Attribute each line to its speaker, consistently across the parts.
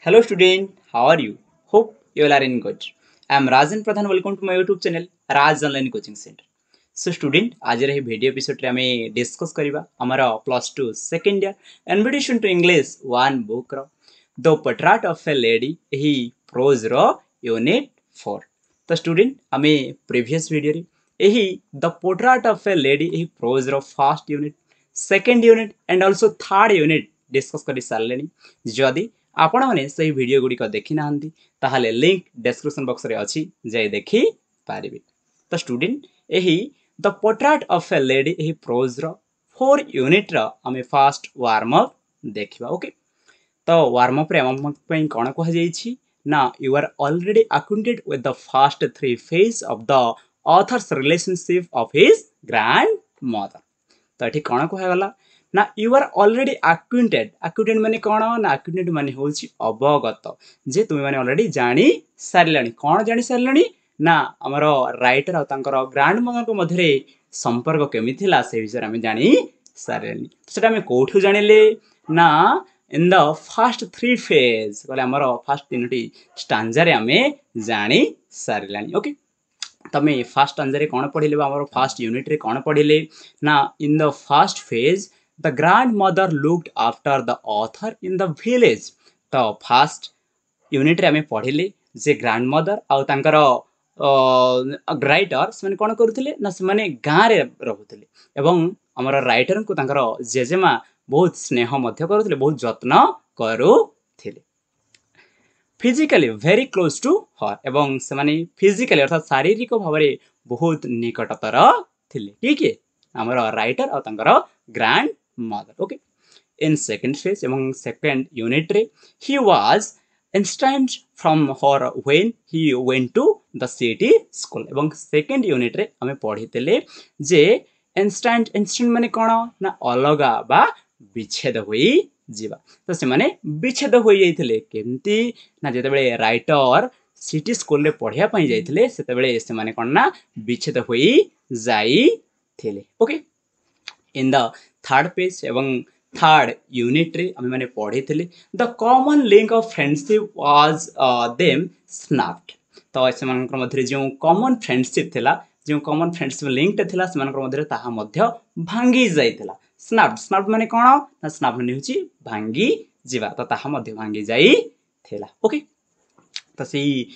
Speaker 1: Hello student, how are you? Hope you all are in good. I am Rajan Pradhan. Welcome to my YouTube channel Raj Online Coaching Center. So student, आज रे video episode रे हमें discuss करिबा हमारा +2 second year invitation to English one book रो the portrait of a lady ही prose रो unit 4. तो स्टूडेंट हमें प्रीवियस वीडियो रे एही the portrait of a lady ही प्रोज रो first unit second unit and also third unit discuss करि सारलेनी. जदी आपण माने सही वीडियो गुडी को देखि नाहंती ताहाले लिंक डिस्क्रिप्शन बॉक्स रे अछि जे देखि पारिबे. तो स्टूडेंट एही the portrait of a lady एही प्रोज रो 4 यूनिट रो हमें फर्स्ट वार्म अप देखिबा. ओके, तो वार्म अप रे हम पई कोन कह जाईछि ना you are already acquainted with the first 3 phase of the author's relationship of his grandmother. तो एठी कोन कह गला ना यू आर ऑलरेडी acquainted माने कोन ना acquainted माने होछि अवगत जे तुम माने ऑलरेडी जानी सारलणी. कोन जानी सारलणी ना हमरो राइटर आ तांकर ग्रैंड मदर को मधरे संपर्क केमि थिला से विषय हमें जानी सारलणी. सेटा हमें कोठु जानिले ना इन द फर्स्ट 3 फेज बोले हमरो फर्स्ट तीनटी स्टांजा रे हमें जानी सारलणी. ओके, तमे फर्स्ट स्टांजा रे कोन पढिले हमरो फर्स्ट यूनिट रे कोन पढिले ना in the first phase the grandmother looked after the author in the village. तो फर्स्ट यूनिट रे हमें पढ़िले जे ग्रैंडमदर आ तांकर राइटर से कोन करूथिले ना से माने गां रे रहउथिले एवं हमर राइटर को तांकर जेजेमा बहुत स्नेह मध्य करूथिले, बहुत जत्न करूथिले. Physically very close to her एवं से माने फिजिकली अर्थात शारीरिक भावरे बहुत निकटतर थिले. ठीक है, हमर राइटर आ तांकर grand mother. Okay, in second phase among second unit रे he was instant from her when he went to the city school. एवं second unit रे हमें पढ़ितले जे instant माने कोन ना अलगा बा विच्छेद होई जीवा. तो से माने विच्छेद होई जाइथिले केमती ना जेते बेले राइटर सिटी स्कूल रे पढ़िया पई जाइथिले सेते बेले से माने कोन ना विच्छेद होई जाइथिले. Okay, in the third page एवं थर्ड यूनिट रे हमें माने पढ़ी थिले the common link of friendship was them snapped. तो से मानकर मध्य जो कॉमन फ्रेंडशिप थिला जो कॉमन फ्रेंडशिप लिंक थिला से मानकर मध्य ताहा मध्य भांगी जाइथिला. स्नैप्ड माने कोन ना स्नैप्ड माने होची भांगी जीवा. तो ताहा मध्य भांगी जाइथिला. ओके, तो सेही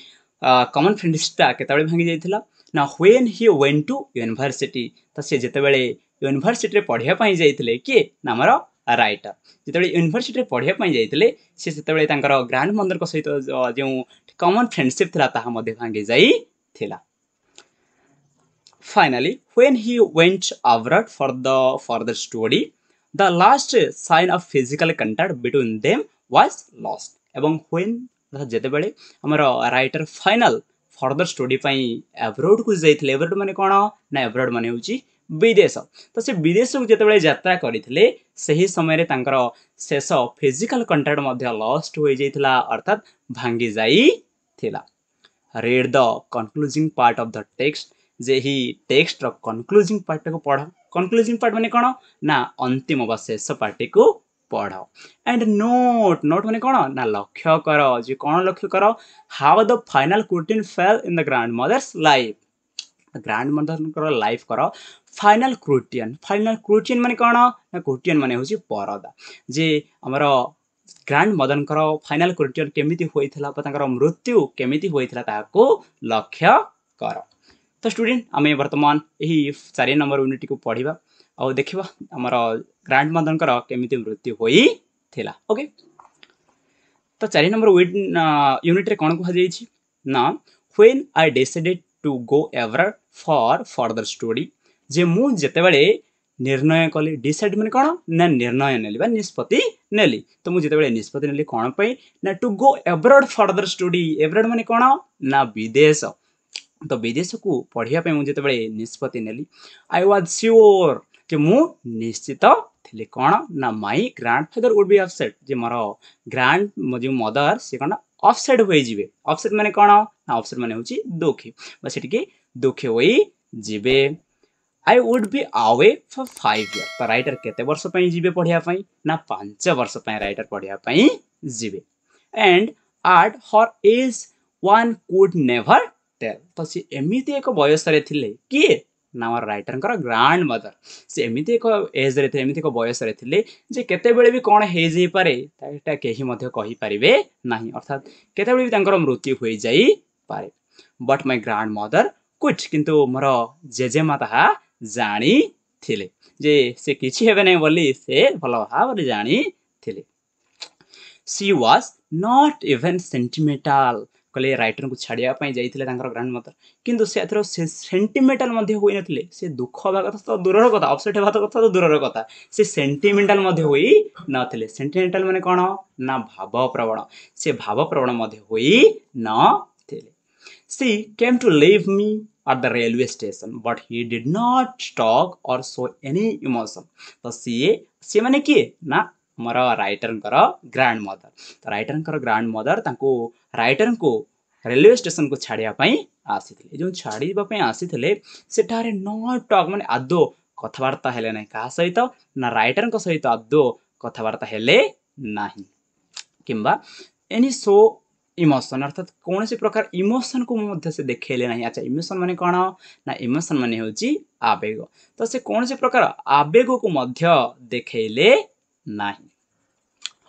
Speaker 1: कॉमन फ्रेंडशिप केतबेले भांगी जाइथिला ना when he went to university. तो से जेतेबेले यूनिवर्सिटी रे पढ़िया पई जाइथिले कि नामर राइटर जेतेबेले यूनिवर्सिटी रे पढ़िया पई जाइथिले से सेतेबेले तांकर ग्रैंड मदर को सहित जो कॉमन फ्रेंडशिप थिला ताहा मध्ये भांगी जाइथिला. Finally when he went abroad for the further study the last sign of physical contact between them was lost. एवं व्हेन जेतेबेले हमर राइटर फाइनल फर्दर स्टडी पई अब्रॉड को जाइथिले. अब्रॉड माने कोन ना अब्रॉड माने होची विदेश. तो से विदेश को जेतेबेले यात्रा करिथिले सही समय रे तांकर शेष फिजिकल कांटेक्ट मध्ये लॉस्ट होई जाइथिला अर्थात भांगी जाइथिला. Read the concluding part of the text. जे ही टेक्स्ट रो कंक्लूजिंग पार्ट को पढ़ो. कंक्लूजिंग पार्ट माने कोन ना अंतिम वा शेष पार्ट को पढ़ो. एंड नोट माने कोन ना लक्ष्य करो. जे कोन लक्ष्य करो how the final curtain fail in the grandmother's life. Grandmother life करो फाइनल क्रोटियन माने कोन ना क्रोटियन माने होची परदा. जे हमर ग्रैंड मदर करो फाइनल क्रोटियन केमिति होइथिला बा तांकर मृत्यु केमिति होइथिला ताको लक्ष्य करो. तो स्टूडेंट हमें वर्तमान एही 4 नंबर यूनिट को पढ़िबा और देखिबा हमर ग्रैंड मदर करो केमिति मृत्यु होइथिला. ओके, तो 4 नंबर यूनिट रे कोन कह जाईछि ना when I decided to go abroad for further study. जे मु जेतेबेले निर्णय कली डिसाइड माने कोन ना निर्णय नेली बा निष्पत्ति नेली. तो मु जेतेबेले निष्पत्ति नेली कोन पई ना to go abroad further study. Abroad माने कोन ना विदेश. तो विदेश को पढ़िया पे मु जेतेबेले निष्पत्ति नेली आई वाज श्योर कि मु निश्चित थिले कोन ना my grandfather would be upset. जे मारो ग्रैंड जो मदर से कोन अपसेट होई जिवे. अपसेट माने कोन ना अपसेट माने होची दुखी बा सेटिके दुखी होई जिवे. I would be away for 5 years. तो राइटर केते वर्ष पई जिवे पढ़िया पई ना 5 वर्ष पई राइटर पढ़िया पई जिवे. And at her age one could never tell। तो सी एमिति एक बयस रे थिले किए ना आमर राइटर ग्रांड मदर। से एमिति एक एज रे थिले, एमिति एक बयस रे थिले जे केते बेले भी कोन हे जई पारे ताटा केही मध्य कहि परिबे नाही, अर्थात केते बेले भी तांकर मृत्यु होई जाई पारे। बट माय ग्रांड मदर कुछ किंतु मोर जेजेमा ताहा जानी थिले जे से किछि हेबे नै बोली से भलो भाबरे जानी थिले। She was not even sentimental कहले राइटर को छाड़िया पई जाइथिले तांकर ग्रांड मदर, किंतु से एथरो से सेंटिमेंटल मध्ये होई नथिले। से दुख हवा कथा तो दूरर कथा, अपसेट हवा कथा तो दूरर कथा, से सेंटिमेंटल मध्ये होई नथिले। सेंटिमेंटल माने कोन ना भाव प्रवण, से भाव प्रवण मध्ये होई नथिले। She came to leave me at the railway station, but he did not talk or show any emotion। तो सी माने किए ना मोर राइटर ग्रांड मदर। तो राइटर ग्रांड मदर तांको राइटर को रेलवे स्टेशन को छाड़िया पई आसीथिले। जो छाड़िबा पई आसीथिले सेठारे नॉट टॉक माने आदो कथबार्ता हेले नै का सहित ना राइटर को सहित आदो कथबार्ता हेले नाही, किंबा एनी शो इमोशन अर्थात कौन सी प्रकार इमोशन को मध्य से देखेले नहीं। अच्छा इमोशन माने कौन ना, इमोशन माने होची आवेग। तो से कौन सी प्रकार आवेग को मध्य देखेले नहीं।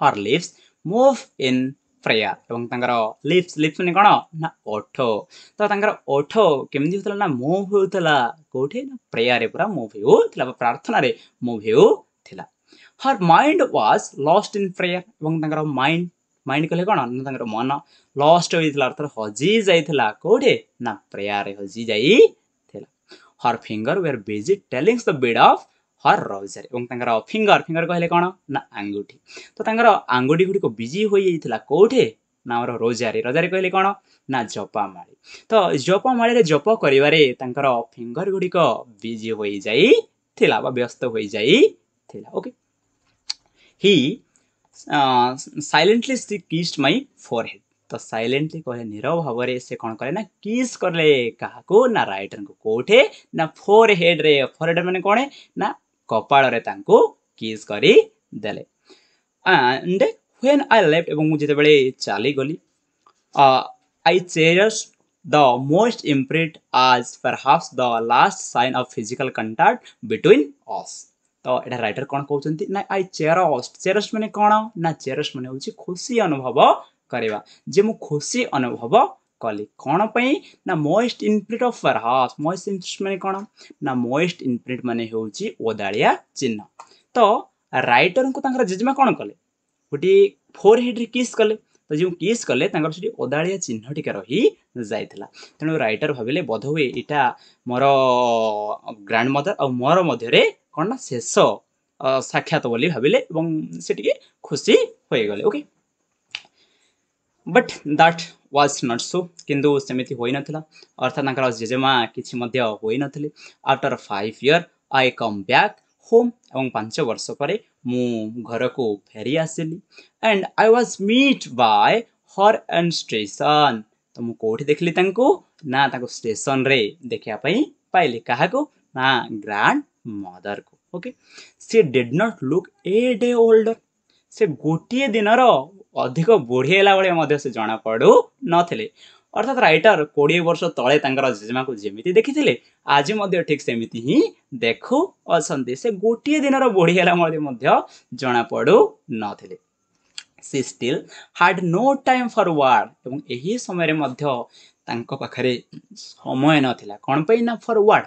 Speaker 1: हर लिप्स मूव इन प्रेयर एवं तांकर लिप्स लिप्स माने कौन ना ओठ। तो तांकर ओठ केमदी होतला ना मूव होतला कोठे ना प्रेयर रे पूरा मूव होतला, प्रार्थना रे मूव होतला। Her mind was lost in prayer एवं तांकर माइंड माइंड कहले कौन ना तांकर मन लॉस्ट होइतला अर्थात हजी जाइतला कोठे ना प्रेयर रे हजी जाइतला। Her finger were busy telling the beads of her rosary एवं तांकर फिंगर फिंगर कहले कौन ना आंगुठी। तो तांकर आंगुठी गुडी को बिजी होई जाइतला कोठे ना हमर रोजरी। रोजरी कहले कौन ना जपामाळी। तो जपामाळी रे जप करिवारे तांकर फिंगर गुडी को बिजी होई जाइतला बा व्यस्त होई जाइतला। Okay he silently she kissed my forehead. तो साइलेंटली कहे नीरव भाव से कौन करे ना किस करले काहाको ना राइटर को कोठे ना फोरहेड रे। फोरहेड माने कौन ना कपाल रे तांको किस करी देले। एंड व्हेन आई लेफ्ट एवं मु जेते बेले चाली गली I cherish the most imprint as perhaps the last sign of physical contact between us। तो एटा राइटर कौन कहउचंती ना आई चेरस्ट। चेरस्ट माने कौन ना चेरस्ट माने होची खुशी अनुभव करवा, जे मु खुशी अनुभव कली कौन पई ना most imprint of परहाप्स। Most imprint माने कौन ना मोस्ट इम्प्रिंट माने होची ओदालिया चिन्ह। तो राइटर को तांकर जेजमा कौन कले गोटी फोरहेड रे किस कले। तो जो किस कले तांकर सेठी ओदालिया चिन्ह टिका रही जाइतला। तेणु राइटर भाबिले बोध हुए इटा मोर ग्रांड मदर और मोर मध्य रे कौन ना शेष साक्षात बोली भाविले एवं से टिके खुशी होई गले। Okay but that was not so, किंतु सेमिति होई नथिला अर्थात तांकर जेजेमा किछि मध्य होई नथिले। After 5 year I come back home एवं 5 वर्ष परे मु घर को फेरी आसिली। And I was meet by her and station. तो मु कोठी देखली तांको ना तांको स्टेशन रे देखिया पई पाइली काहाको ना ग्रांड मदर को। Okay she did not look a day older. से गोटे दिनर अधिक बढ़िला भाई मध्य से जना पड़ू नथिले। अर्थात राइटर 20 वर्ष तले तांकर जेजेमा को जेमिति देखिथिले आज मध्य ठीक सेमिति ही देखु अछंती। से गोटे दिनर बढ़िला मध्य जना पड़ू नथिले। सी स्टिल हाड नो टाइम फॉर वर्ड एवं एही समय रे मध्य तांको पाखरे समय नथिला कोन पई ना फॉर वर्ड।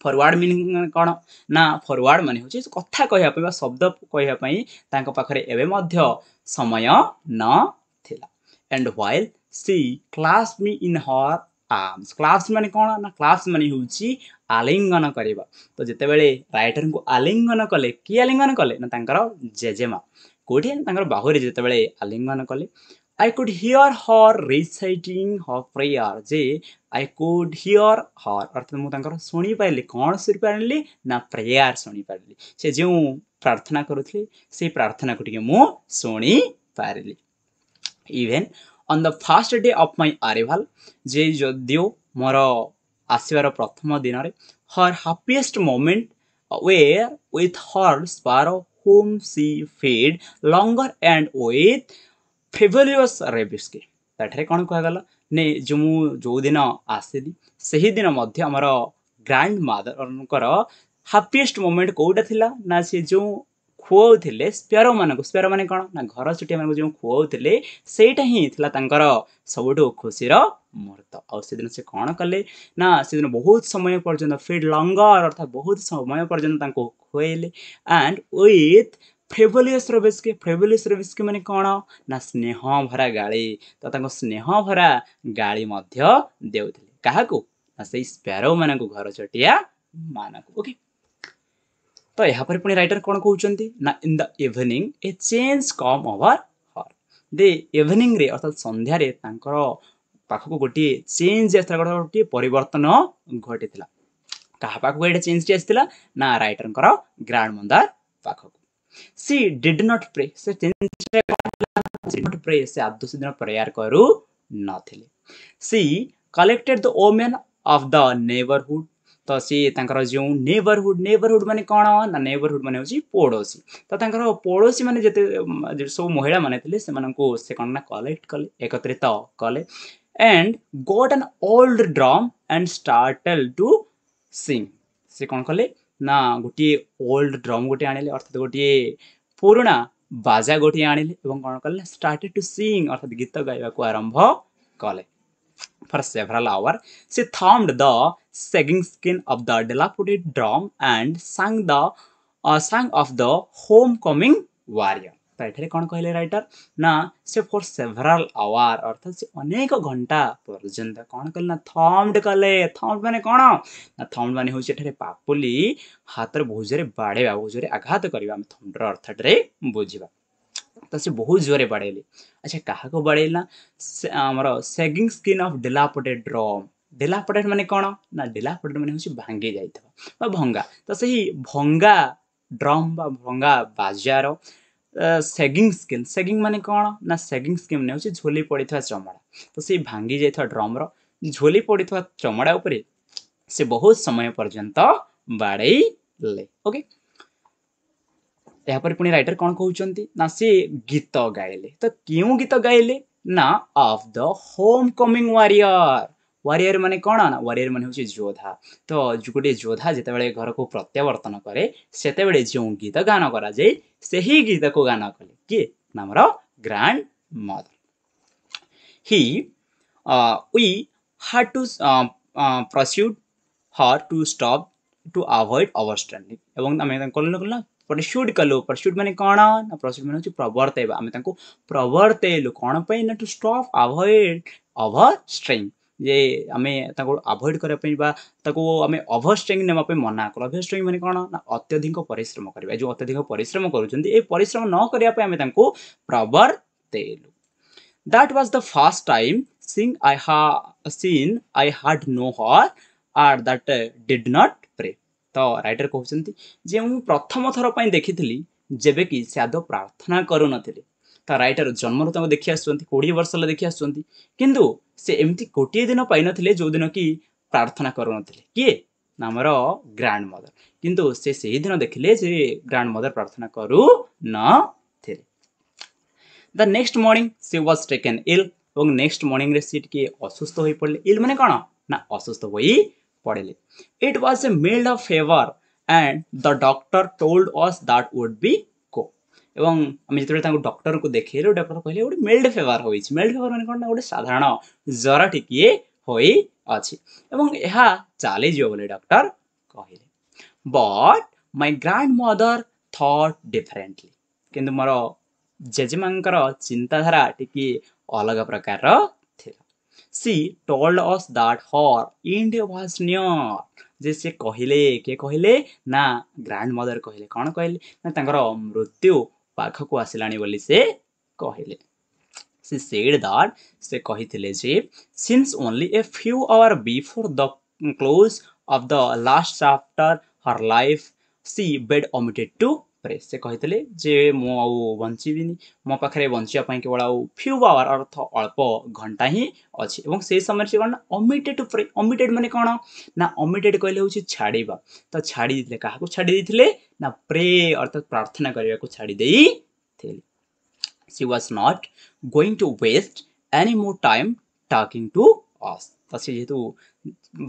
Speaker 1: फॉरवर्ड मीनिंग कौन ना फॉरवर्ड माने होची कथा कहया पई बा शब्द कहया पई तांको पाखरे एबे मध्य समय न थिला। And while she clasp me in her arms. Clasp माने कौन ना क्लास्प माने होची आलिंगन करबा। तो जेते बेले राइटर को आलिंगन कले कि आलिंगन कले ना तांकर जेजेमा कोठी तांकर बाहुरे जेते बेले आलिंगन कले। I could hear her reciting her prayer। J I could hear her अर्थात मु तांकर सुनी पाइली कौन सुनी पाइली ना प्रेयर सुनी पाइली। से जो प्रार्थना करुथले से प्रार्थना को टिके मु सुनी पाइली। Even on the first day of my arrival जे जदियो मोर आसीबार प्रथम दिन रे her happiest moment were with her sparrow whom she fed longer and with frivolous rebukes ତାଠାରେ କ'ଣ କୁହାଗଲା ନେ जो दिन आसिली ସେହି ଦିନ ମଧ୍ୟ ଆମର ଗ୍ରାଣ୍ଡ ମାଦରଙ୍କର ହାପିଏଷ୍ଟ ମୋମେଣ୍ଟ କୋଉଟା ଥିଲା ନା ସେ ଯେଉଁ ଖୁଆଉଥିଲେ ସ୍ପେରୋ ମାନଙ୍କୁ ସ୍ପେରୋ ମାନେ କ'ଣ ନା ଘର ଚଟିଆ ମାନଙ୍କୁ ଯେଉଁ ଖୁଆଉଥିଲେ ସେଇଟା ହିଁ ଥିଲା ତାଙ୍କର ସବୁଠୁ ଖୁସିର ମୁହୂର୍ତ୍ତ। ଆଉ ସେଦିନ ସେ କ'ଣ କଲେ ନା ସେଦିନ ବହୁତ ସମୟ ପର୍ଯ୍ୟନ୍ତ ଫିଡ୍ ଲଙ୍ଗର ଅର୍ଥାତ୍ ବହୁତ ସମୟ ପର୍ଯ୍ୟନ୍ତ ତାଙ୍କୁ ଖୁଆଇଲେ ଆଣ୍ଡ ୱିଥ୍ ଫ୍ରେଭୋଲିୟସ୍ ରେବିସ୍କି ମାନେ କ'ଣ ନା ସ୍ନେହ ଭରା ଗାଳି ତ ତାଙ୍କ ସ୍ନେହ ଭରା ଗାଳି ମଧ୍ୟ ଦେଉଥିଲେ କାହାକୁ ନା ସେଇ ସ୍ପେରୋ ମାନଙ୍କୁ ଘର ଚଟିଆ ମାନଙ୍କୁ। ଓକେ ତ ଏହାପରେ ପୁଣି ରାଇଟର କ'ଣ କହୁଛନ୍ତି ନା in the evening a change come over her ଦେ ଇଭିନିଂରେ ଅର୍ଥାତ୍ ସନ୍ଧ୍ୟାରେ ତାଙ୍କର ପାଖକୁ ଗୋଟିଏ ଚେଞ୍ଜ ଆସିଥିଲା ଗୋଟିଏ ପରିବର୍ତ୍ତନ ଘଟିଥିଲା। କାହା ପାଖକୁ ଏଇଟା ଚେଞ୍ଜଟି ଆସିଥିଲା ନା ରାଇଟରଙ୍କର ଗ୍ରାଣ୍ଡ ମଦର ପାଖକୁ। ସି ଡିଡ୍ ନଟ୍ ପ୍ରେ ସେ ପ୍ରେ ସେ ଆଦୌ ସେଦିନ ପ୍ରେୟାର କରୁ ନଥିଲେ। She collected the women of the neighbourhood ତ ସି ତାଙ୍କର ଯେଉଁ ନେବରହୁଡ୍ ମାନେ କ'ଣ ନା ନେବରହୁଡ୍ ମାନେ ହେଉଛି ପଡ଼ୋଶୀ ତ ତାଙ୍କର ପଡ଼ୋଶୀ ମାନେ ଯେତେ ସବୁ ମହିଳା ମାନେ ଥିଲେ ସେମାନଙ୍କୁ ସେ କ'ଣ ନା କଲେକ୍ଟ କଲେ ଏକତ୍ରିତ କଲେ and got an old drum and started to sing ସେ କ'ଣ କଲେ ନା ଗୋଟିଏ ଓଲ୍ଡ ଡ୍ରମ୍ ଗୋଟିଏ ଆଣିଲେ ଅର୍ଥାତ୍ ଗୋଟିଏ ପୁରୁଣା ବାଜା ଗୋଟିଏ ଆଣିଲେ ଏବଂ କ'ଣ କଲେ started to sing ଅର୍ଥାତ୍ ଗୀତ ଗାଇବାକୁ ଆରମ୍ଭ କଲେ। For several hours she thumbed the sagging skin of the dilapidated drum and sang of the homecoming warrior ତ ଏଠାରେ କ'ଣ କହିଲେ ରାଇଟର ନା ସେ ଫର୍ ସେଭରାଲ ଆୱାର ଅର୍ଥାତ୍ ସେ ଅନେକ ଘଣ୍ଟା ପର୍ଯ୍ୟନ୍ତ କ'ଣ କଲେ ନା ଥମ୍ଡ କଲେ। ଥମ୍ଡ ମାନେ କ'ଣ ନା ଥମ୍ଡ ମାନେ ହେଉଛି ଏଠାରେ ପାପୁଲି ହାତରେ ବହୁତ ଜୋରେ ବାଡ଼େଇବା ବହୁତ ଜୋରେ ଆଘାତ କରିବା ଆମେ ଥମ୍ଡର ଅର୍ଥରେ ବୁଝିବା ତ ସେ ବହୁତ ଜୋରେ ବାଡ଼େଇଲେ। ଆଚ୍ଛା କାହାକୁ ବାଡ଼େଇଲା ଆମର ସେଗିଂ ସ୍କିନ୍ ଅଫ୍ ଡିଲାପୋଟେଡ୍ ଡ୍ରମ୍ ଡିଲାପୋଟେଡ୍ ମାନେ କ'ଣ ନା ଡିଲାପୋଟେଡ୍ ମାନେ ହେଉଛି ଭାଙ୍ଗି ଯାଇଥିବା ବା ଭଙ୍ଗା ତ ସେହି ଭଙ୍ଗା ଡ୍ରମ୍ ବା ଭଙ୍ଗା ବାଜାର ସେଗିଂ ମାନେ କ'ଣ ନା ସେଗିଂ ସ୍କିନ୍ ମାନେ ହେଉଛି ଝୋଲି ପଡ଼ିଥିବା ଚମଡ଼ା ତ ସେଇ ଭାଙ୍ଗି ଯାଇଥିବା ଡ୍ରମ୍ର ଝୋଲି ପଡ଼ିଥିବା ଚମଡ଼ା ଉପରେ ସେ ବହୁତ ସମୟ ପର୍ଯ୍ୟନ୍ତ ବାଡ଼େଇଲେ। ଓକେ ଏହାପରେ ପୁଣି ରାଇଟର କ'ଣ କହୁଛନ୍ତି ନା ସେ ଗୀତ ଗାଇଲେ ତ କେଉଁ ଗୀତ ଗାଇଲେ ନା of the home coming warrior ମାନେ କ'ଣ ନା ୱାରିୟର ମାନେ ହେଉଛି ଯୋଦ୍ଧା ତ ଗୋଟିଏ ଯୋଦ୍ଧା ଯେତେବେଳେ ଘରକୁ ପ୍ରତ୍ୟାବର୍ତ୍ତନ କରେ ସେତେବେଳେ ଯେଉଁ ଗୀତ ଗାନ କରାଯାଏ ସେହି ଗୀତକୁ ଗାନ କଲେ କିଏ ନା ଆମର grand mother. we had to pursue her to stop to avoid overstanding ଏବଂ ଆମେ କ'ଣ ନା ପରସ୍ୟୁଟ୍ ମାନେ କ'ଣ ନା ପରସ୍ୟୁଟ୍ ମାନେ ହେଉଛି ପ୍ରବର୍ତ୍ତାଇବା ଆମେ ତାଙ୍କୁ ପ୍ରବର୍ତ୍ତେଇଲୁ କ'ଣ ପାଇଁ ନା ଟୁ ଷ୍ଟପ୍ ଆଭଏଡ୍ ଓଭରଷ୍ଟ୍ରେଇଂ ଯେ ଆମେ ତାକୁ ଆଭଏଡ୍ କରିବା ପାଇଁ ବା ତାକୁ ଆମେ ଓଭରଷ୍ଟ୍ରେଇଂ ନେବା ପାଇଁ ମନା କଲୁ। ଓଭରଷ୍ଟ୍ରେଇଂ ମାନେ କ'ଣ ନା ଅତ୍ୟଧିକ ପରିଶ୍ରମ କରିବା ଯେଉଁ ଅତ୍ୟଧିକ ପରିଶ୍ରମ କରୁଛନ୍ତି ଏ ପରିଶ୍ରମ ନ କରିବା ପାଇଁ ଆମେ ତାଙ୍କୁ ପ୍ରବର୍ତ୍ତେଇଲୁ। That was the first time I had known her and that did not pray ତ ରାଇଟର କହୁଛନ୍ତି ଯେ ମୁଁ ପ୍ରଥମ ଥର ପାଇଁ ଦେଖିଥିଲି ଯେବେ କି ସେ ଆଦୌ ପ୍ରାର୍ଥନା କରୁନଥିଲେ। ତ ରାଇଟର ଜନ୍ମରୁ ତାଙ୍କୁ ଦେଖି ଆସୁଛନ୍ତି 20 ବର୍ଷ ହେଲା ଦେଖି ଆସୁଛନ୍ତି କିନ୍ତୁ ସେ ଏମିତି ଗୋଟିଏ ଦିନ ପାଇନଥିଲେ ଯେଉଁଦିନ କି ପ୍ରାର୍ଥନା କରୁନଥିଲେ କିଏ ନା ଆମର ଗ୍ରାଣ୍ଡ ମଦର କିନ୍ତୁ ସେ ସେହି ଦିନ ଦେଖିଲେ ଯେ ଗ୍ରାଣ୍ଡ ମଦର ପ୍ରାର୍ଥନା କରୁନଥିଲେ। ଦ ନେକ୍ସଟ ମର୍ଣ୍ଣିଂ ସେ ୱାଜ୍ ଟେକେନ୍ ଇଲ୍ ଏବଂ ନେକ୍ସଟ ମର୍ଣ୍ଣିଂରେ ସେ ଟିକେ ଅସୁସ୍ଥ ହୋଇ ପଡ଼ିଲେ। ଇଲ୍ ମାନେ କ'ଣ ନା ଅସୁସ୍ଥ ହୋଇ ପଡ଼ିଲେ। It was a mild of fever and the doctor told us that would be go ଏବଂ ଆମେ ଯେତେବେଳେ ତାଙ୍କୁ ଡକ୍ଟରକୁ ଦେଖେଇଲୁ ଡକ୍ଟର କହିଲେ ଗୋଟେ ମିଲ୍ଡ ଫେଭର ହୋଇଛି। ମିଲ୍ଡ ଫେଭର ମାନେ କ'ଣ ନା ଗୋଟେ ସାଧାରଣ ଜ୍ୱର ଟିକିଏ ହୋଇଅଛି ଏବଂ ଏହା ଚାଲିଯିବ ବୋଲି ଡକ୍ଟର କହିଲେ। But my grandmother thought differently କିନ୍ତୁ ମୋର ଜେଜେମାଙ୍କର ଚିନ୍ତାଧାରା ଟିକିଏ ଅଲଗା ପ୍ରକାରର ଥିଲା। She told us that her end was near ଯେ ସେ କହିଲେ କିଏ କହିଲେ ନା ଗ୍ରାଣ୍ଡ ମଦର କହିଲେ କ'ଣ କହିଲେ ନା ତାଙ୍କର ମୃତ୍ୟୁ ପାଖକୁ ଆସିଲାଣି ବୋଲି ସେ କହିଲେ। ସେ said that ସେ କହିଥିଲେ ଯେ since only a few hours before the close of the last chapter her life she bed omitted to pray ସେ କହିଥିଲେ ଯେ ମୁଁ ଆଉ ବଞ୍ଚିବିନି ମୋ ପାଖରେ ବଞ୍ଚିବା ପାଇଁ କେବଳ ଆଉ few hours ଅର୍ଥ ଅଳ୍ପ ଘଣ୍ଟା ହିଁ ଅଛି ଏବଂ ସେଇ ସମୟରେ ସେ କ'ଣ ନା omitted to pray omitted ମାନେ କ'ଣ ନା omitted କହିଲେ ହେଉଛି ଛାଡ଼ିବା ତ ଛାଡ଼ି ଦେଇଥିଲେ କାହାକୁ ଛାଡ଼ି ଦେଇଥିଲେ ନା ପ୍ରେ ଅର୍ଥାତ୍ ପ୍ରାର୍ଥନା କରିବାକୁ ଛାଡ଼ି ଦେଇଥିଲେ। she was not going to waste any more time talking to us ତ ସେ ଯେହେତୁ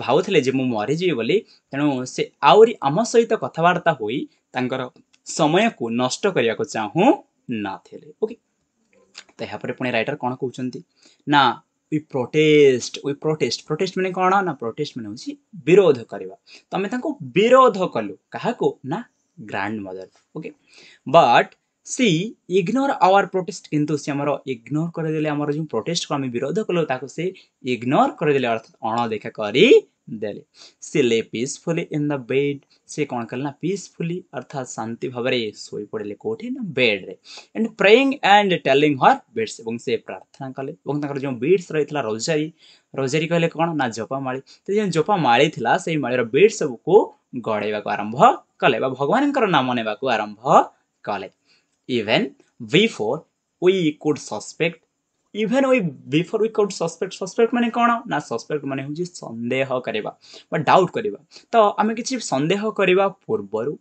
Speaker 1: ଭାବୁଥିଲେ ଯେ ମୁଁ ମରିଯିବି ବୋଲି ତେଣୁ ସେ ଆହୁରି ଆମ ସହିତ କଥାବାର୍ତ୍ତା ହୋଇ ତାଙ୍କର ସମୟକୁ ନଷ୍ଟ କରିବାକୁ ଚାହୁଁ ନଥିଲେ ଓକେ ତ ଏହାପରେ ପୁଣି ରାଇଟର କ'ଣ କହୁଛନ୍ତି ନା ପ୍ରୋଟେଷ୍ଟ ମାନେ କ'ଣ ନା ପ୍ରୋଟେଷ୍ଟ ମାନେ ହେଉଛି ବିରୋଧ କରିବା ତ ଆମେ ତାଙ୍କୁ ବିରୋଧ କଲୁ କାହାକୁ ନା grandmother okay but she ignore our protest କିନ୍ତୁ ସେ ଆମର ଇଗ୍ନୋର କରିଦେଲେ ଆମର ଯେଉଁ ପ୍ରୋଟେଷ୍ଟକୁ ଆମେ ବିରୋଧ କଲୁ ତାକୁ ସେ ଇଗ୍ନୋର କରିଦେଲେ ଅର୍ଥାତ୍ ଅଣଦେଖା କରିଦେଲେ ସେ ଲେ ପିସଫୁଲି ଇନ୍ ଦ ବେଡ୍ ସେ କ'ଣ କଲେ ନା ପିସଫୁଲି ଅର୍ଥାତ୍ ଶାନ୍ତି ଭାବରେ ଶୋଇପଡ଼ିଲେ କେଉଁଠି ନା ବେଡ୍ରେ and praying and telling her beads ଏବଂ ସେ ପ୍ରାର୍ଥନା କଲେ ଏବଂ ତାଙ୍କର ଯେଉଁ ବିଡ୍ସ ରହିଥିଲା ରୋଜାରୀ କହିଲେ କ'ଣ ନା ଜପାମାଳି ତ ଯେଉଁ ଜପାମାଳି ଥିଲା ସେଇ ମାଳିର ବିଡ୍ ସବୁକୁ ଗଡ଼େଇବାକୁ ଆରମ୍ଭ କଲେ ବା ଭଗବାନଙ୍କର ନାମ ନେବାକୁ ଆରମ୍ଭ କଲେ even before we could suspect suspect ମାନେ କ'ଣ ନା suspect ମାନେ ହେଉଛି ସନ୍ଦେହ କରିବା ବା ଡାଉଟ୍ କରିବା ତ ଆମେ କିଛି ସନ୍ଦେହ କରିବା ପୂର୍ବରୁ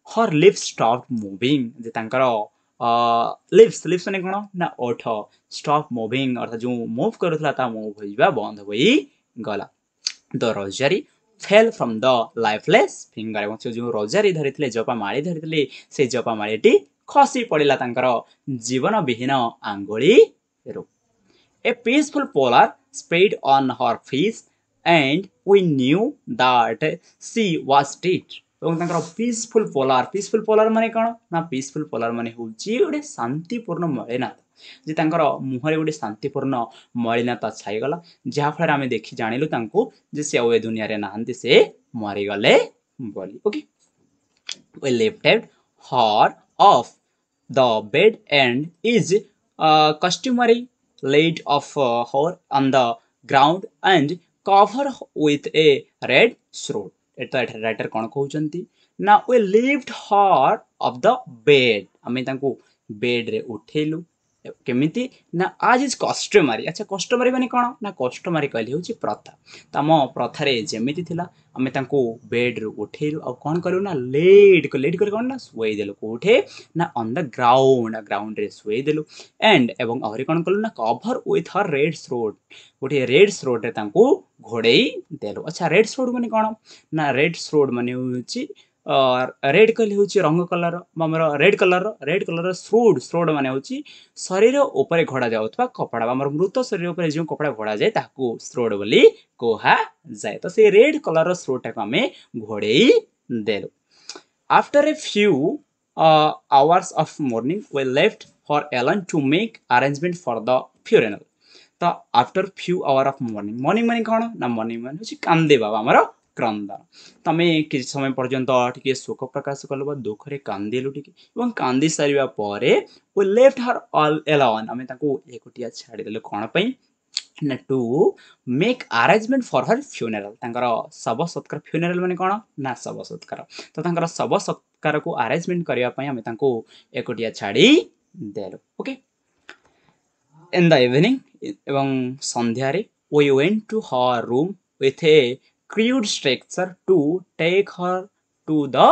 Speaker 1: her lips stopped moving ଯେ ତାଙ୍କର lips ମାନେ କ'ଣ ନା ଓଠ stop moving ଅର୍ଥାତ୍ ଯେଉଁ ମୁଭ୍ କରୁଥିଲା ତା ମୁଭ୍ ହୋଇଯିବା ବନ୍ଦ ହୋଇଗଲା the rosary fell from the lifeless finger ଏବଂ ସେ ଯେଉଁ ରୋଜାରୀ ଧରିଥିଲେ ଜପାମାଳି ଧରିଥିଲେ ସେ ଜପାମାଳିଟି ଖସି ପଡ଼ିଲା ତାଙ୍କର ଜୀବନ ବିହୀନ ଆଙ୍ଗୁଳିରୁ A peaceful pallor spread on her face and we knew that she was dead ଏବଂ ତାଙ୍କର ପିସଫୁଲ ପୋଲାର ମାନେ କ'ଣ ନା ପିସଫୁଲ ପୋଲାର ମାନେ ହେଉଛି ଗୋଟେ ଶାନ୍ତିପୂର୍ଣ୍ଣ ମଳିନତା ଯେ ତାଙ୍କର ମୁହଁରେ ଗୋଟେ ଶାନ୍ତିପୂର୍ଣ୍ଣ ମଳିନତା ଛାଇଗଲା ଯାହାଫଳରେ ଆମେ ଦେଖି ଜାଣିଲୁ ତାଙ୍କୁ ଯେ ସେ ଆଉ ଏ ଦୁନିଆରେ ନାହାନ୍ତି ସେ ମରିଗଲେ ବୋଲି okay we lifted her off the bed and is customary laid off her on the ground and cover with a red shroud ଏଟା ରାଇଟର କ'ଣ କହୁଛନ୍ତି ନା we lift her off the bed ଆମେ ତାଙ୍କୁ ବେଡ୍ରେ ଉଠେଇଲୁ କେମିତି ନା ଆଜ୍ ଇଜ୍ କଷ୍ଟମାରୀ ଆଚ୍ଛା customary ମାନେ କ'ଣ ନା କଷ୍ଟମାରୀ କହିଲେ ହେଉଛି ପ୍ରଥା ତ ଆମ ପ୍ରଥାରେ ଯେମିତି ଥିଲା ଆମେ ତାଙ୍କୁ ବେଡ୍ରୁ ଉଠେଇଲୁ ଆଉ କ'ଣ କଲୁ ନା ଲେଡ୍ କରି କ'ଣ ନା ଶୁଆଇଦେଲୁ କେଉଁଠି ନା ଅନ୍ ଦ ଗ୍ରାଉଣ୍ଡରେ ଶୁଆଇଦେଲୁ ଆଣ୍ଡ ଏବଂ ଆହୁରି କ'ଣ କଲୁ ନା କଭର ୱିଥ୍ ହର୍ ରେଡ୍ ଶ୍ରୋଡ୍ ଗୋଟିଏ ରେଡ୍ ଶ୍ରୋଡ୍ରେ ତାଙ୍କୁ ଘୋଡ଼େଇ ଦେଲୁ ଆଚ୍ଛା ରେଡ୍ ଶ୍ରୋଡ୍ ମାନେ କ'ଣ ନା ରେଡ୍ ଶ୍ରୋଡ୍ ମାନେ ହେଉଛି ରେଡ୍ କହିଲେ ହେଉଛି ରଙ୍ଗ କଲର ଆମର ରେଡ୍ କଲର ଶ୍ରୋଡ୍ ମାନେ ହେଉଛି ଶରୀର ଉପରେ ଘୋଡ଼ା ଯାଉଥିବା କପଡ଼ା ବା ଆମର ମୃତ ଶରୀର ଉପରେ ଯେଉଁ କପଡ଼ା ଘୋଡ଼ାଯାଏ ତାହାକୁ ଶ୍ରୋଡ୍ ବୋଲି କୁହାଯାଏ ତ ସେ ରେଡ୍ କଲରର ଶ୍ରୋଡ୍ଟାକୁ ଆମେ ଘୋଡ଼େଇ ଦେଲୁ after a few hours of mourning we left her alone to make arrangement for the funeral ତ after few hour of mourning ମାନେ କ'ଣ ନା ମର୍ଣ୍ଣିଂ ମାନେ ହେଉଛି କାନ୍ଦିବା ଆମର କ୍ରନ୍ଦନ ତମେ କିଛି ସମୟ ପର୍ଯ୍ୟନ୍ତ ଟିକେ ଶୋକ ପ୍ରକାଶ କଲୁ ବା ଦୁଃଖରେ କାନ୍ଦିଲୁ ଟିକେ ଏବଂ କାନ୍ଦି ସାରିବା ପରେ we left her all alone ଆମେ ତାଙ୍କୁ ଏକୁଟିଆ ଛାଡ଼ିଦେଲୁ କ'ଣ ପାଇଁ ନା to make arrangement for her funeral ତାଙ୍କର ଶବ ସତ୍କାର ଫ୍ୟୁନେରାଲ ମାନେ କ'ଣ ନା ଶବ ସତ୍କାର ତ ତାଙ୍କର ଶବ ସତ୍କାରକୁ ଆରେଞ୍ଜମେଣ୍ଟ କରିବା ପାଇଁ ଆମେ ତାଙ୍କୁ ଏକୁଟିଆ ଛାଡ଼ି ଦେଲୁ ଓକେ in the evening ଏବଂ ସନ୍ଧ୍ୟାରେ we went to her room with a crude structure to take her to the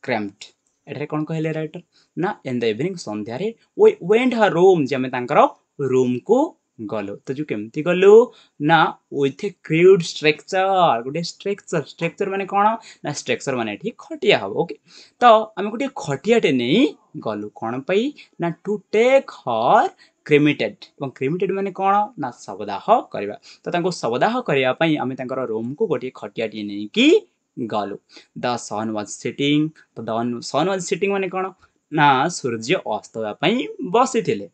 Speaker 1: cramped ଏଠାରେ କ'ଣ କହିଲେ ରାଇଟର ନା in the evening ସନ୍ଧ୍ୟାରେ we went her room ଯେ ଆମେ ତାଙ୍କର ରୁମ୍କୁ ଗଲୁ ତ ଯେଉଁ କେମିତି ଗଲୁ ନା with a crude structure ଗୋଟେ ଷ୍ଟ୍ରକ୍ଚର ମାନେ କ'ଣ ନା ଷ୍ଟ୍ରକ୍ଚର ମାନେ ଏଠି ଖଟିଆ ହବ ଓକେ ତ ଆମେ ଗୋଟେ ଖଟିଆଟେ ନେଇ ଗଲୁ କ'ଣ ପାଇଁ ନା ଟୁ ଟେକ୍ ହର୍ କ୍ରିମିଟେଡ୍ ଏବଂ କ୍ରିମିଟେଡ୍ ମାନେ କ'ଣ ନା ଶବଦାହ କରିବା ତ ତାଙ୍କୁ ଶବଦାହ କରିବା ପାଇଁ ଆମେ ତାଙ୍କର ରୁମ୍କୁ ଗୋଟିଏ ଖଟିଆଟିଏ ନେଇକି ଗଲୁ ଦ ସନ୍ ୱାଜ୍ ସିଟିଂ ତ ସନ୍ ୱାଜ୍ ସିଟିଂ ମାନେ କ'ଣ ନା ସୂର୍ଯ୍ୟ ଅସ୍ତ ହେବା ପାଇଁ ବସିଥିଲେ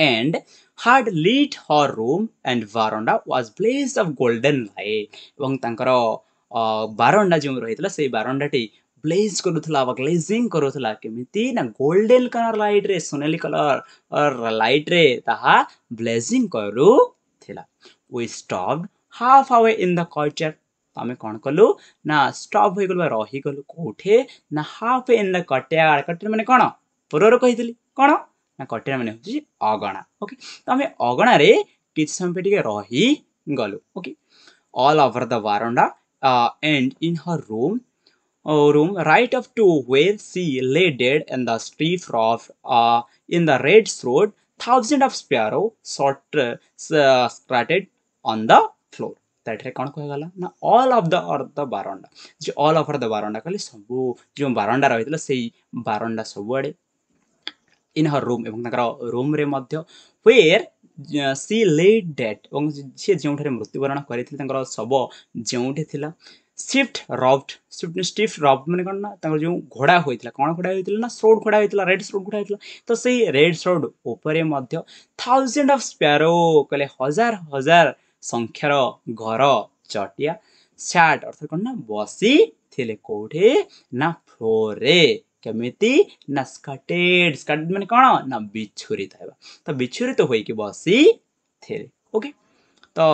Speaker 1: and had lit her room and varanda was blazed of golden light ଏବଂ ତାଙ୍କର ବାରଣ୍ଡା ଯେଉଁ ରହିଥିଲା ସେଇ ବାରଣ୍ଡାଟି ବ୍ଲେଜ୍ କରୁଥିଲା ବା ଗ୍ଲେଜିଂ କରୁଥିଲା କେମିତି ନା ଗୋଲ୍ଡେନ୍ କଲର୍ ଲାଇଟ୍ରେ ସୁନେଲି କଲର୍ ଲାଇଟ୍ରେ ତାହା ବ୍ଲେଜିଂ କରୁଥିଲା we stopped half away in the courtyard ଆମେ କ'ଣ କଲୁ ନା ଷ୍ଟପ୍ ହୋଇଗଲୁ ବା ରହିଗଲୁ କେଉଁଠି ନା ହାଫ୍ ଇନ୍ ଦ କଟିଆଡ଼ ମାନେ କ'ଣ ପୂର୍ବରୁ କହିଥିଲି କ'ଣ ନା କଟିଆଡ଼ ମାନେ ହେଉଛି ଅଗଣା ଓକେ ତ ଆମେ ଅଗଣାରେ କିଛି ସମୟ ଟିକେ ରହିଗଲୁ okay all over the veranda and in her room right up to where she lay dead in the street of in the red road thousand of sparrow strutted on the floor ताठरे कौन कहगला ना all of the बारंडा जो all over the बारंडा कहले सब जो बारंडा रही से बारंडा सबुआड़े इन हर रूम एवं रूम रे मध्य व्हेयर सी लेड डेट और सी जो मृत्युवरण कर शव जो स्विफ्ट रब्ड स्विफ्ट रब्ड मैंने कौन ना जो घोड़ा होता कौन घोड़ा होता ना श्रोड घोड़ा होता रेड श्रोड घोड़ा होता तो से रेड श्रोड उपरे मध्य थाउजेंड ऑफ स्पैरो कहले हजार हजार संख्यार घर चटिया सैट अर्थात कौन ना बसी थिले कोठे ना फ्लोर रे केमिति ना स्कैटेड स्कैटेड माने कौन ना बिछुरित है तो बिछुरित तो होई कि बसी थिले ओके तो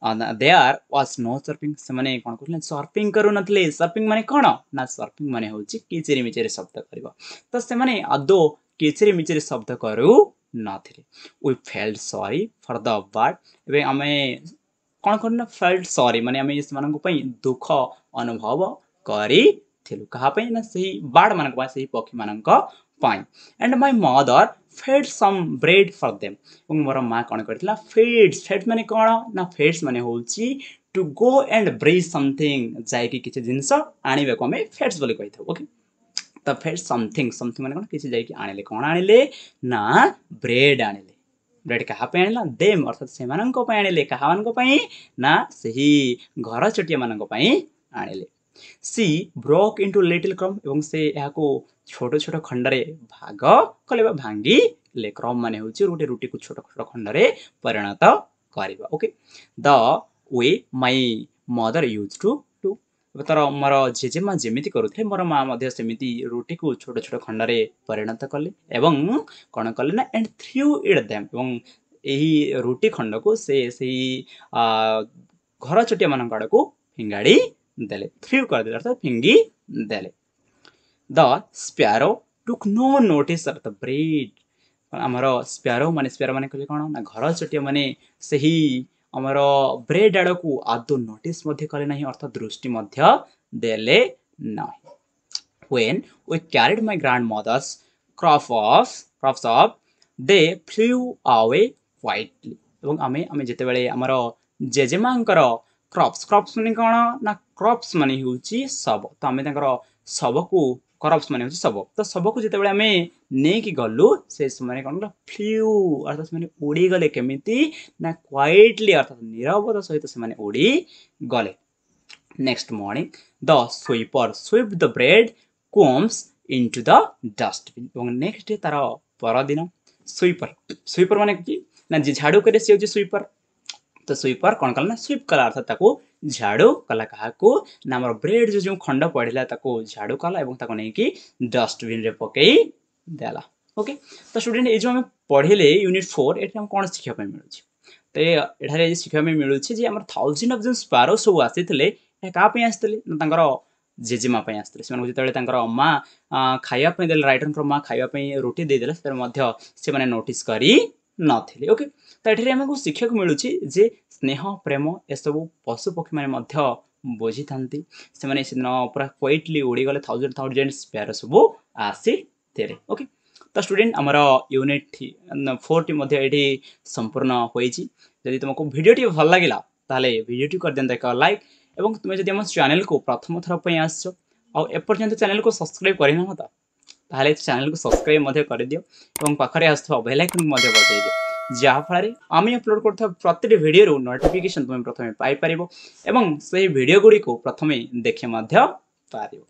Speaker 1: देयर वाज नो सर्फिंग से माने कौन कहले सर्फिंग करू नथले सर्फिंग माने कौन ना सर्फिंग माने होची किचिरी मिचिरी शब्द करबो तो से माने आदो किचिरी मिचिरी शब्द करू नथिले we felt sorry for the bird एबे हमें कौन करना फेल्ट सॉरी माने हमें इस मानन को पई दुख अनुभव करी थिलु कहा पई ना सही बाड़ मानन को सही पक्षी मानन को पाई and my mother fed some bread for them और मोर मां कौन करथिला फेड्स फेड्स माने कौन ना फेड्स माने होची to go and bring something जाय कि किछ जिंस आनिबे को हमें फेड्स बोली कहिथौ ओके तो फेड समथिंग समथिंग माने कौन किछ जाय कि आनिले कौन आनिले ना ब्रेड आनिले ब्रेड कहा पे आनिला देम अर्थात से मानन को पे आनिले कहा मान को पई ना सही घर चटिया मानन को पई आनिले सी ब्रोक इनटू लिटिल क्रम एवं से याको छोट छोट खंडरे भाग कले भांगी ले क्रम माने होची रोटे रोटी को छोट छोट खंडरे परिणत करबा okay the way my mother use to to तर मोर जेजेमा जेमिति करूथे मोर मां मध्ये सेमिति रोटी को छोट छोट खंडरे परिणत कले एवं कोन कले ना एंड थ्रू इट देम एवं एही रोटी खंड को से घर चटिया मान आड़ को फिंगाड़ी देले थ्रू कर देले अर्थात फिंगी देले the sparrow took no notice of the bread हमर स्पैरो माने कहले कोन ना घर चटिया माने सही हमर ब्रेड आड़ को आदो नोटिस मध्ये करे नाही अर्थात दृष्टि मध्ये देले नाही when we carried my grandmother's crops off they flew away quietly एवं आमे जेते बेले हमर जेजेमांकर क्रॉप्स माने कौन ना क्रॉप्स माने होची सब तो आमे तांकर सब को क्रॉप्स माने होची सब तो सब को जेते बेले आमे ने की गल्लु से समय कौन ना फ्लू अर्थात माने उड़ी गले केमिति ना क्वाइटली अर्थात निरवता सहित से माने उड़ी गले next morning the sweeper sweep the bread comes into the dustbin और नेक्स्ट डे तार पर दिन स्वीपर माने कि ना जे झाड़ू करे से स्वीपर तो स्वीपर कौन कला ना स्वीप कला अर्थात ताको झाड़ू कला कहा को ना हमर ब्रेड जो खंड पड़िला ताको झाड़ू कला एवं ताको नै कि डस्टबिन रे पकई देला ओके तो स्टूडेंट ए जो हम पढ़िले यूनिट 4 एटा हम कोन शिक्षा पे मिलु छी तो एठारे शिक्षा में मिलु छी जे हमर थाउजेंड ऑफ जो स्पैरो सब आसीथिले ए का पे आसीथिले ना तांकर जेजेमा पे आसीथिले से माने जेतेले तांकर अम्मा खाइया पे देले राइटर मां खाइया पे रोटी दे देले से मध्य से माने नोटिस करी नथिले ओके तो एठारे हमको शिक्षा को मिलु छी जे स्नेह प्रेम ए सब पशु पक्षी माने मध्य बुझी थांती से माने सिन पूरा क्वाइटली उड़ी गले थाउजेंड स्पैरो सब आसी तेरे ओके तो स्टूडेंट हमारा यूनिट 4 टी मध्य एठी संपूर्ण होई छी यदि तुमको वीडियो टी भल लागिला ताले वीडियो टी कर देन एक लाइक एवं तुम यदि हम चैनल को प्रथम थर पे आछो आ एपर्यंत चैनल को सब्सक्राइब करिना मता ताले चैनल को सब्सक्राइब मध्य कर दियो एवं पाखरे आस्थो बेल आइकन मध्य बजाइ दियो जहा फଳରେ आमी अपलोड करथा प्रत्येक वीडियो रो नोटिफिकेशन तुम प्रथमे पाई परिबो एवं से वीडियो गुडी को प्रथमे देखे मध्य पारिबो।